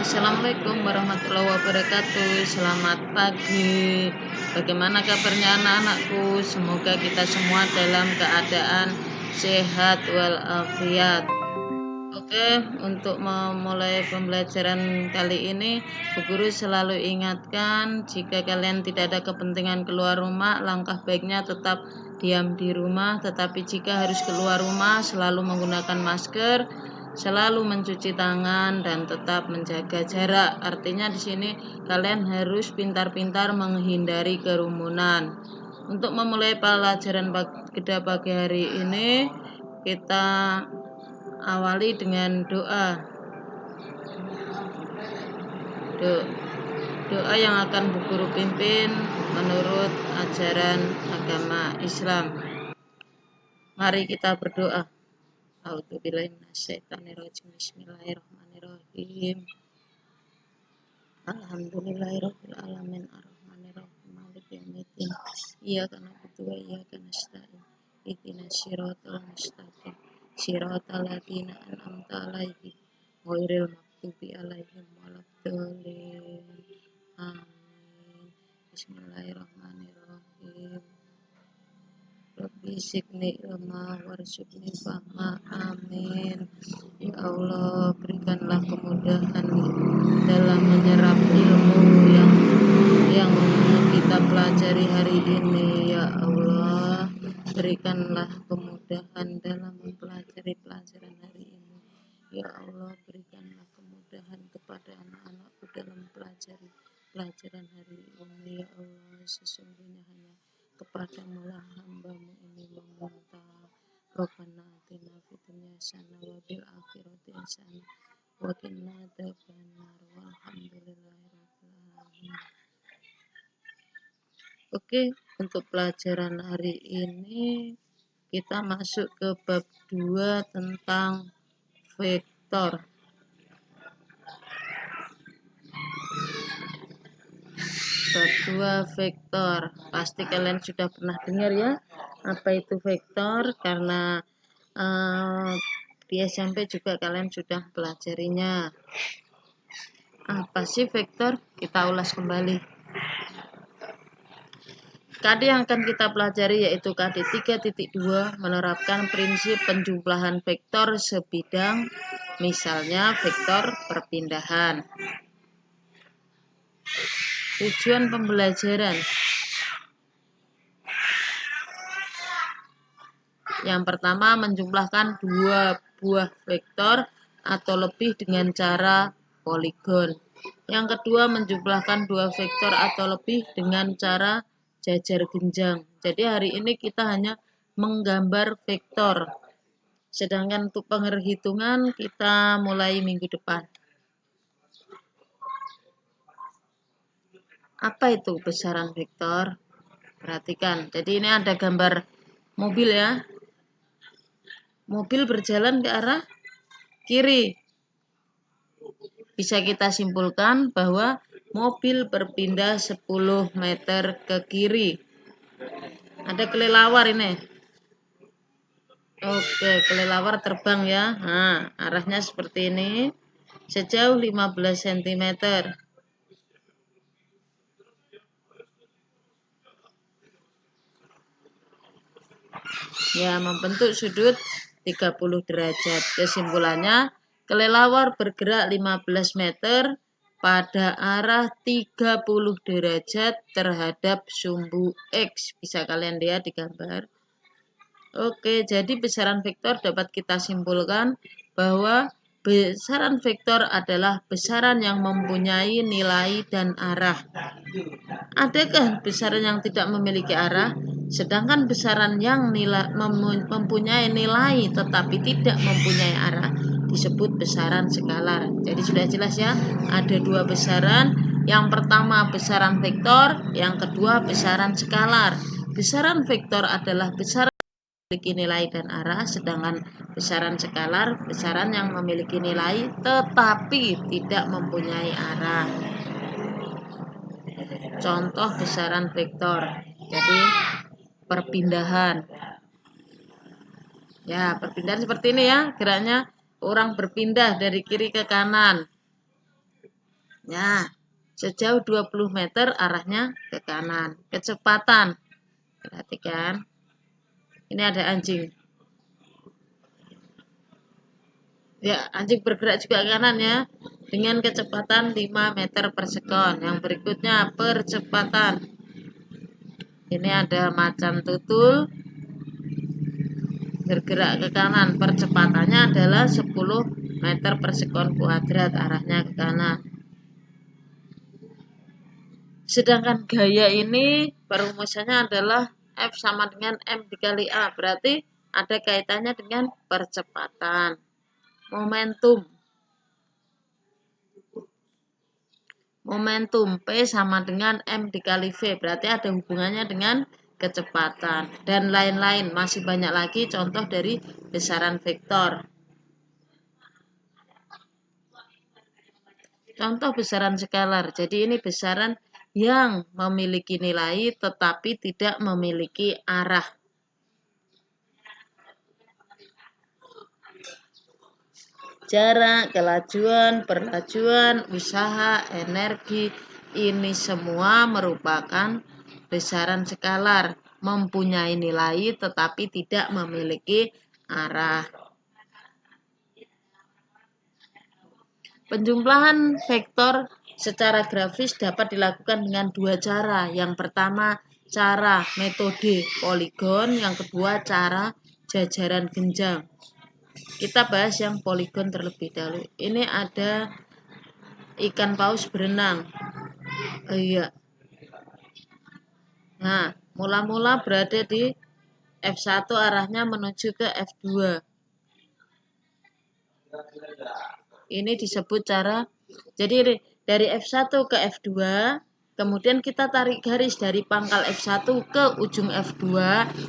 Assalamualaikum warahmatullahi wabarakatuh. Selamat pagi. Bagaimana kabarnya anak-anakku? Semoga kita semua dalam keadaan sehat walafiat. Oke, untuk memulai pembelajaran kali ini, Bu Guru selalu ingatkan jika kalian tidak ada kepentingan keluar rumah, langkah baiknya tetap diam di rumah. Tetapi jika harus keluar rumah, selalu menggunakan masker, selalu mencuci tangan, dan tetap menjaga jarak. Artinya di sini kalian harus pintar-pintar menghindari kerumunan. Untuk memulai pelajaran pada pagi hari ini, kita awali dengan doa. Doa yang akan Bu Guru pimpin menurut ajaran agama Islam. Mari kita berdoa. A'udzubillahi minasyaitonirrajim. Bismillahirrahmanirrahim. Alhamdulillahirabbil alamin arrahmanirrahim maliki yaumiddin. Iyyaka na'budu wa iyyaka nasta'in. Ihdinas siratal mustaqim. Siratal ladzina an'amta 'alaihim ghairil maghdubi 'alaihim waladdallin. Amin. Bismillahirrahmanirrahim. Rabbi zidni ilma warzuqni fahma. Amin. Ya Allah, berikanlah kemudahan dalam menyerap ilmu yang kita pelajari hari ini. Ya Allah, berikanlah kemudahan dalam mempelajari pelajaran hari ini. Ya Allah, berikanlah kemudahan kepada anak-anakku dalam mempelajari pelajaran hari ini. Ya Allah, sesungguhnya hanya kepadamu lah hambamu ini meminta. Rabbana atina fid dunya hasanah wa fil akhirati hasanah wa qina adzabannar. Walhamdulillahirabbil alamin. Oke, untuk pelajaran hari ini kita masuk ke bab 2 tentang vektor. Bab 2 vektor. Pasti kalian sudah pernah dengar ya apa itu vektor, karena di SMP juga kalian sudah pelajarinya. Apa sih vektor? Kita ulas kembali. KD yang akan kita pelajari yaitu KD 3.2 menerapkan prinsip penjumlahan vektor sebidang, misalnya vektor perpindahan. Tujuan pembelajaran. Yang pertama, menjumlahkan dua buah vektor atau lebih dengan cara poligon. Yang kedua, menjumlahkan dua vektor atau lebih dengan cara jajar genjang. Jadi hari ini kita hanya menggambar vektor. Sedangkan untuk penghitungan kita mulai minggu depan. Apa itu besaran vektor? Perhatikan. Jadi ini ada gambar mobil ya. Mobil berjalan ke arah kiri. Bisa kita simpulkan bahwa mobil berpindah 10 meter ke kiri. Ada kelelawar ini. Oke, kelelawar terbang ya. Nah, arahnya seperti ini. Sejauh 15 cm. Ya, membentuk sudut 30 derajat. Kesimpulannya, kelelawar bergerak 15 meter pada arah 30 derajat terhadap sumbu X. Bisa kalian lihat di gambar. Oke, jadi besaran vektor dapat kita simpulkan bahwa besaran vektor adalah besaran yang mempunyai nilai dan arah. Adakah besaran yang tidak memiliki arah? Sedangkan besaran yang mempunyai nilai tetapi tidak mempunyai arah disebut besaran skalar. Jadi sudah jelas ya, ada dua besaran. Yang pertama besaran vektor, yang kedua besaran skalar. Besaran vektor adalah besaran yang memiliki nilai dan arah, sedangkan besaran skalar besaran yang memiliki nilai tetapi tidak mempunyai arah. Contoh besaran vektor. Jadi perpindahan. Ya, perpindahan seperti ini ya, geraknya orang berpindah dari kiri ke kanan. Ya, sejauh 20 meter arahnya ke kanan. Kecepatan. Perhatikan. Ini ada anjing. Ya, anjing bergerak juga ke kanan ya. Dengan kecepatan 5 meter per sekon. Yang berikutnya percepatan. Ini ada macan tutul bergerak ke kanan. Percepatannya adalah 10 meter per sekon kuadrat arahnya ke kanan. Sedangkan gaya ini perumusannya adalah F sama dengan M dikali A. Berarti ada kaitannya dengan percepatan. Momentum. Momentum P sama dengan M dikali V. Berarti ada hubungannya dengan kecepatan. Dan lain-lain. Masih banyak lagi contoh dari besaran vektor. Contoh besaran skalar. Jadi ini besaran yang memiliki nilai tetapi tidak memiliki arah. Jarak, kelajuan, perlajuan, usaha, energi, ini semua merupakan besaran skalar, mempunyai nilai tetapi tidak memiliki arah. Penjumlahan vektor secara grafis dapat dilakukan dengan dua cara. Yang pertama, cara metode poligon, yang kedua cara jajaran genjang. Kita bahas yang poligon terlebih dahulu. Ini ada ikan paus berenang. Iya. Nah, mula-mula berada di F1 arahnya menuju ke F2. Ini disebut cara. Jadi dari F1 ke F2, kemudian kita tarik garis dari pangkal F1 ke ujung F2.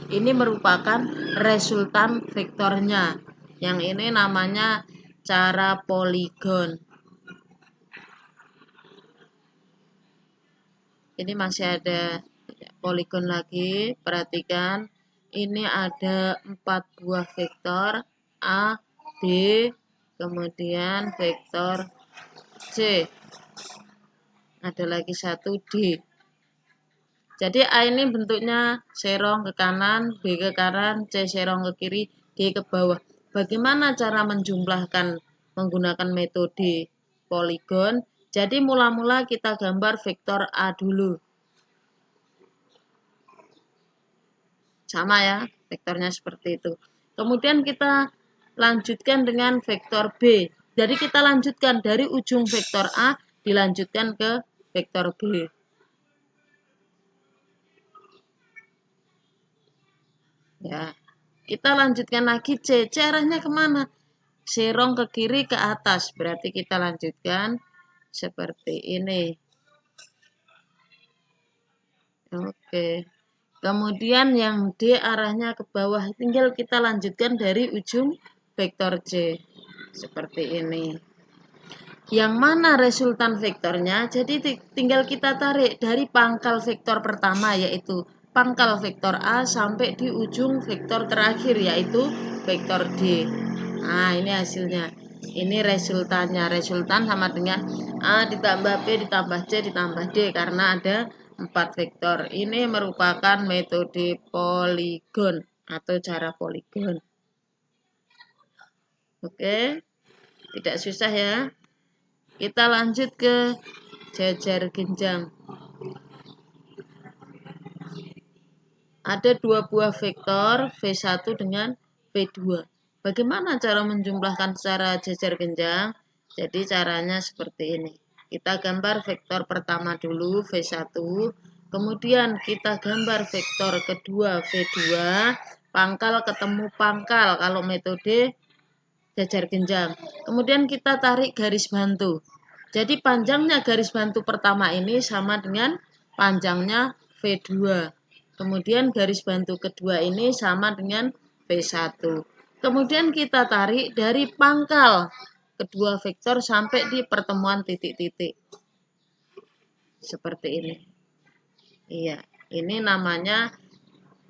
Ini merupakan resultan vektornya. Yang ini namanya cara poligon. Ini masih ada poligon lagi. Perhatikan, ini ada 4 buah vektor A, B, kemudian vektor C. Ada lagi 1 D. Jadi A ini bentuknya serong ke kanan, B ke kanan, C serong ke kiri, D ke bawah. Bagaimana cara menjumlahkan menggunakan metode poligon? Jadi mula-mula kita gambar vektor A dulu. Sama ya, vektornya seperti itu. Kemudian kita lanjutkan dengan vektor B. Jadi kita lanjutkan dari ujung vektor A dilanjutkan ke vektor B. Ya, kita lanjutkan lagi C. C arahnya kemana? Serong ke kiri ke atas. Berarti kita lanjutkan seperti ini. Oke. Kemudian yang D arahnya ke bawah. Tinggal kita lanjutkan dari ujung vektor C. Seperti ini. Yang mana resultan vektornya? Jadi tinggal kita tarik dari pangkal vektor pertama, yaitu pangkal vektor A sampai di ujung vektor terakhir, yaitu vektor D. Nah, ini hasilnya. Ini resultannya. Resultan sama dengan A ditambah B ditambah C ditambah D karena ada 4 vektor. Ini merupakan metode poligon atau cara poligon. Oke, tidak susah ya. Kita lanjut ke jajar genjang. Ada 2 buah vektor V1 dengan V2. Bagaimana cara menjumlahkan secara jajar genjang? Jadi caranya seperti ini. Kita gambar vektor pertama dulu V1, kemudian kita gambar vektor kedua V2, pangkal ketemu pangkal kalau metode jajar genjang. Kemudian kita tarik garis bantu. Jadi panjangnya garis bantu pertama ini sama dengan panjangnya V2. Kemudian garis bantu kedua ini sama dengan V1. Kemudian kita tarik dari pangkal kedua vektor sampai di pertemuan titik-titik. Seperti ini. Iya, ini namanya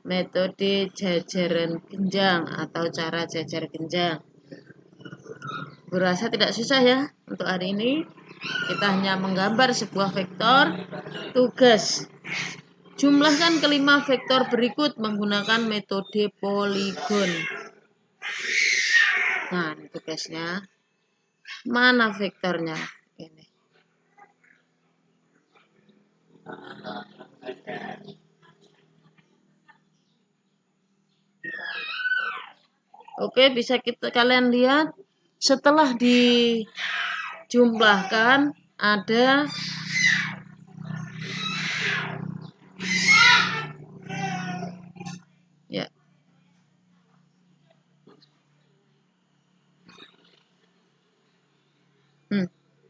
metode jajaran genjang atau cara jajar genjang. Berasa tidak susah ya untuk hari ini. Kita hanya menggambar sebuah vektor. Tugas: jumlahkan kelima vektor berikut menggunakan metode poligon. Nah, ini tugasnya. Mana vektornya? Ini. Oke, bisa kalian lihat setelah dijumlahkan ada ya.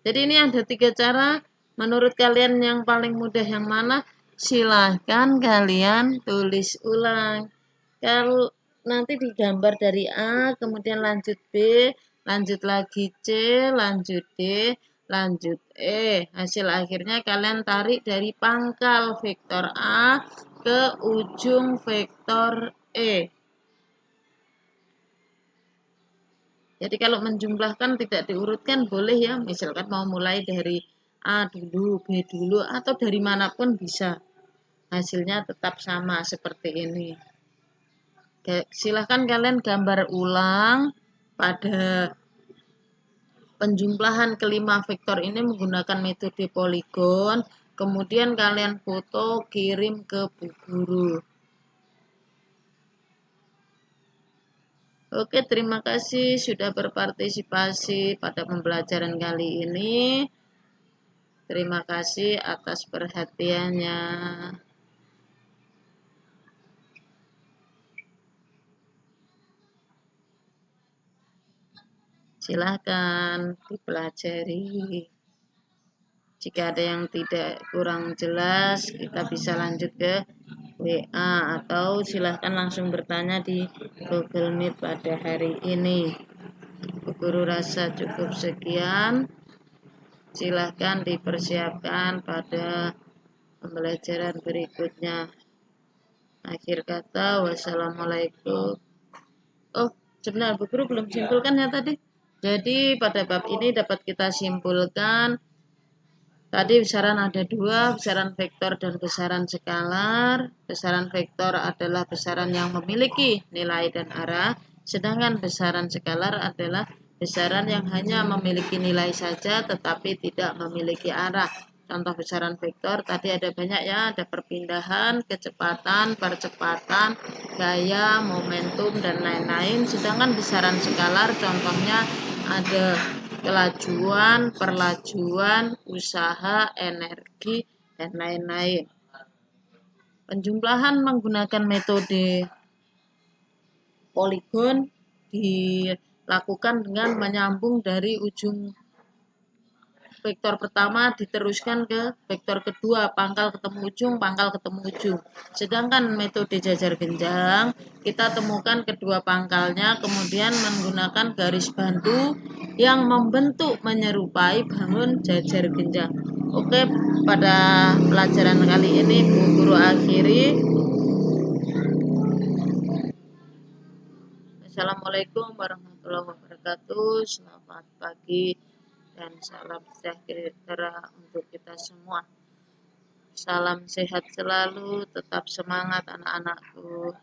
Jadi ini ada 3 cara. Menurut kalian yang paling mudah yang mana? Silahkan kalian tulis ulang. Kalau nanti digambar dari A, kemudian lanjut B, lanjut lagi C, lanjut D, lanjut E. Hasil akhirnya kalian tarik dari pangkal vektor A ke ujung vektor E. Jadi kalau menjumlahkan tidak diurutkan boleh ya, misalkan mau mulai dari A dulu, B dulu, atau dari manapun bisa. Hasilnya tetap sama seperti ini. Silahkan kalian gambar ulang pada penjumlahan kelima vektor ini menggunakan metode poligon. Kemudian kalian foto, kirim ke Bu Guru. Oke, terima kasih sudah berpartisipasi pada pembelajaran kali ini. Terima kasih atas perhatiannya. Silahkan dipelajari. Jika ada yang tidak kurang jelas, kita bisa lanjut ke WA atau silahkan langsung bertanya di Google Meet pada hari ini. Bu Guru rasa cukup sekian. Silahkan dipersiapkan pada pembelajaran berikutnya. Akhir kata, wassalamualaikum. Oh, sebenarnya Bu Guru belum simpulkan ya tadi. Jadi pada bab ini dapat kita simpulkan tadi besaran ada dua, besaran vektor dan besaran skalar. Besaran vektor adalah besaran yang memiliki nilai dan arah, sedangkan besaran skalar adalah besaran yang hanya memiliki nilai saja tetapi tidak memiliki arah. Contoh besaran vektor tadi ada banyak ya, ada perpindahan, kecepatan, percepatan, gaya, momentum, dan lain-lain. Sedangkan besaran skalar contohnya ada kelajuan, perlajuan, usaha, energi, dan lain-lain. Penjumlahan menggunakan metode poligon dilakukan dengan menyambung dari ujung vektor pertama diteruskan ke vektor kedua, pangkal ketemu ujung. Sedangkan metode jajar genjang, kita temukan kedua pangkalnya, kemudian menggunakan garis bantu yang membentuk menyerupai bangun jajar genjang. Oke, pada pelajaran kali ini Bu Guru akhiri. Assalamualaikum warahmatullahi wabarakatuh. Selamat pagi dan salam sejahtera untuk kita semua. Salam sehat selalu, tetap semangat anak-anakku.